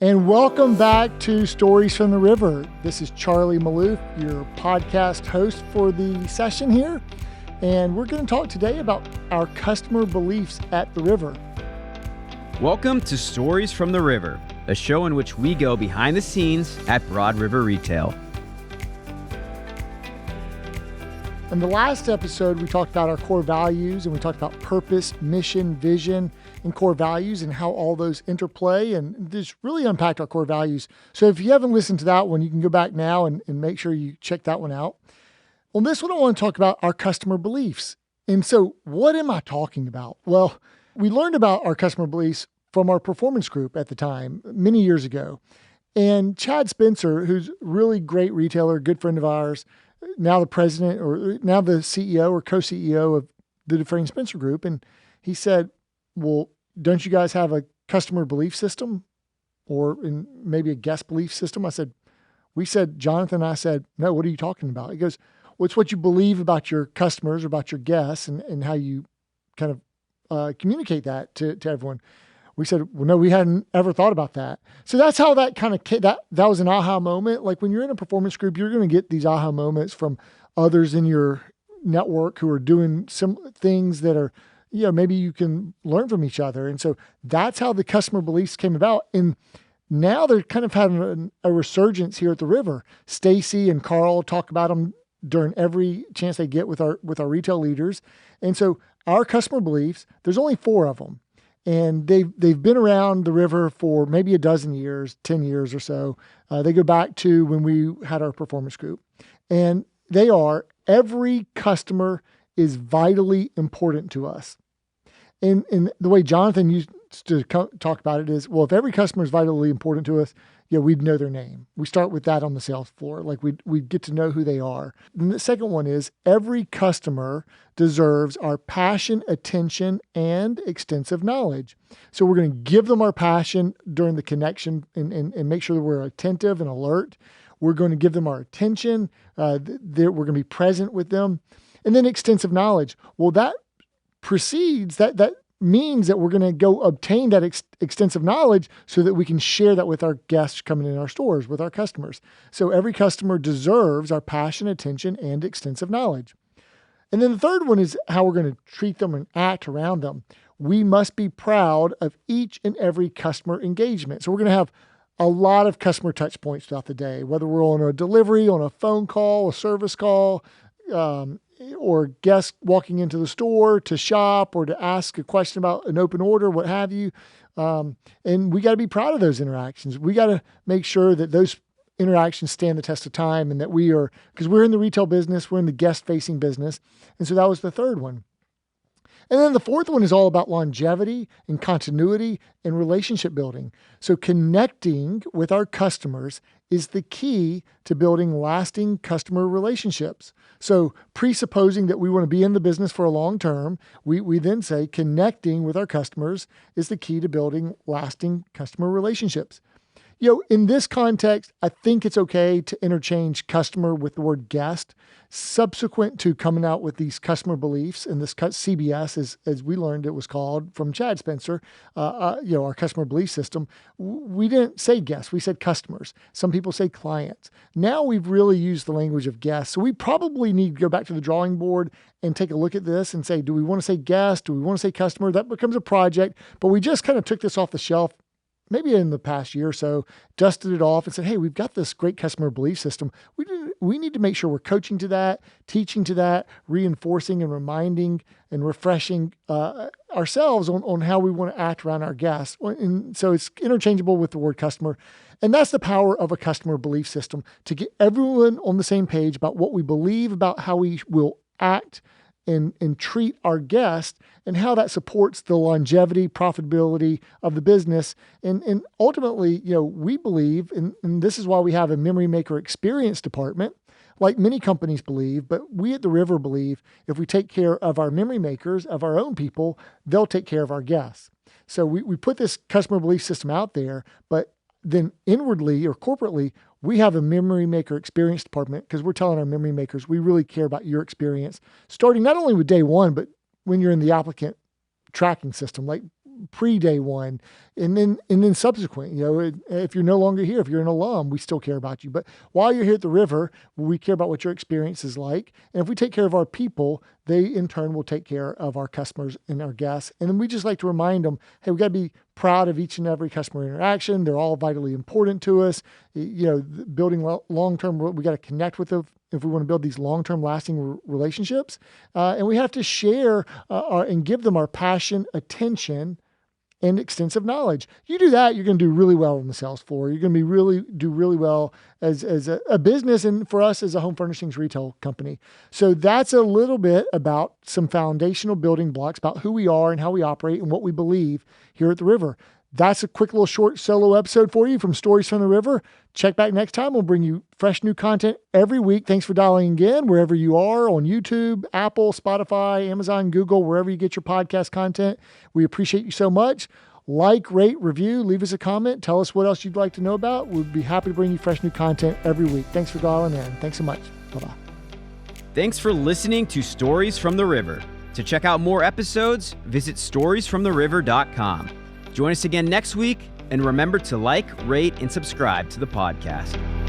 And welcome back to Stories from the River. This is Charlie Maloof, your podcast host for the session here. And we're going to talk today about our customer beliefs at the river. Welcome to Stories from the River, a show in which we go behind the scenes at Broad River Retail. In the last episode, we talked about our core values and we talked about purpose, mission, vision, and core values and how all those interplay and just really unpacked our core values. So if you haven't listened to that one, you can go back now and make sure you check that one out. On this one, I want to talk about our customer beliefs. And so what am I talking about? Well, we learned about our customer beliefs from our performance group at the time, many years ago. And Chad Spencer, who's a really great retailer, good friend of ours, now the president or now the CEO or co-CEO of the Dufresne Spencer Group. And he said, well, don't you guys have a customer belief system or maybe a guest belief system? Jonathan and I said, no, what are you talking about? He goes, well, it's what you believe about your customers or about your guests and how you kind of communicate that to everyone. We said, well, no, we hadn't ever thought about that. So that's how that kind of that was an aha moment. Like when you're in a performance group, you're going to get these aha moments from others in your network who are doing some things that are, maybe you can learn from each other. And so that's how the customer beliefs came about. And now they're kind of having a resurgence here at the river. Stacy and Carl talk about them during every chance they get with our retail leaders. And so our customer beliefs, there's only 4 of them. And they've been around the river for maybe a dozen years, 10 years or so. They go back to when we had our performance group. And they are, every customer is vitally important to us. And the way Jonathan used to talk about it is, well, if every customer is vitally important to us, we'd know their name. We start with that on the sales floor. Like we'd get to know who they are. And the second one is every customer deserves our passion, attention, and extensive knowledge. So we're going to give them our passion during the connection and make sure that we're attentive and alert. We're going to give them our attention. We're going to be present with them. And then extensive knowledge. Well, that precedes that means that we're going to go obtain that extensive knowledge so that we can share that with our guests coming in our stores, with our customers. So every customer deserves our passion, attention, and extensive knowledge. And then the third one is how we're going to treat them and act around them. We must be proud of each and every customer engagement. So we're going to have a lot of customer touch points throughout the day, whether we're on a delivery, on a phone call, a service call, or guests walking into the store to shop or to ask a question about an open order, what have you. And we got to be proud of those interactions. We got to make sure that those interactions stand the test of time and that because we're in the retail business, we're in the guest-facing business. And so that was the third one. And then the fourth one is all about longevity and continuity and relationship building. So connecting with our customers is the key to building lasting customer relationships. So presupposing that we want to be in the business for a long term, we then say connecting with our customers is the key to building lasting customer relationships. In this context, I think it's okay to interchange customer with the word guest. Subsequent to coming out with these customer beliefs and this CBS, as we learned it was called from Chad Spencer, our customer belief system, we didn't say guests, we said customers. Some people say clients. Now we've really used the language of guests. So we probably need to go back to the drawing board and take a look at this and say, do we want to say guest? Do we want to say customer? That becomes a project, but we just kind of took this off the shelf maybe in the past year or so, dusted it off and said, hey, we've got this great customer belief system. We need to make sure we're coaching to that, teaching to that, reinforcing and reminding and refreshing ourselves on how we want to act around our guests. And so it's interchangeable with the word customer. And that's the power of a customer belief system, to get everyone on the same page about what we believe about how we will act and treat our guests and how that supports the longevity, profitability of the business. And ultimately, we believe, and this is why we have a memory maker experience department, like many companies believe, but we at the River believe if we take care of our memory makers, of our own people, they'll take care of our guests. So we put this customer belief system out there, but then inwardly or corporately, we have a memory maker experience department because we're telling our memory makers, we really care about your experience, starting not only with day one, but when you're in the applicant tracking system, like pre-day one, and then subsequent. If you're no longer here, if you're an alum, we still care about you. But while you're here at the river, we care about what your experience is like. And if we take care of our people, they in turn will take care of our customers and our guests. And then we just like to remind them, hey, we got to be proud of each and every customer interaction. They're all vitally important to us. Building long-term, we got to connect with them if we want to build these long-term lasting relationships. And we have to share and give them our passion, attention, and extensive knowledge. You do that, you're going to do really well on the sales floor. You're going to do really well as a business, and for us as a home furnishings retail company. So that's a little bit about some foundational building blocks about who we are and how we operate and what we believe here at the River. That's a quick little short solo episode for you from Stories from the River. Check back next time. We'll bring you fresh new content every week. Thanks for dialing in wherever you are on YouTube, Apple, Spotify, Amazon, Google, wherever you get your podcast content. We appreciate you so much. Like, rate, review, leave us a comment. Tell us what else you'd like to know about. We'd be happy to bring you fresh new content every week. Thanks for dialing in. Thanks so much. Bye-bye. Thanks for listening to Stories from the River. To check out more episodes, visit storiesfromtheriver.com. Join us again next week, and remember to like, rate, and subscribe to the podcast.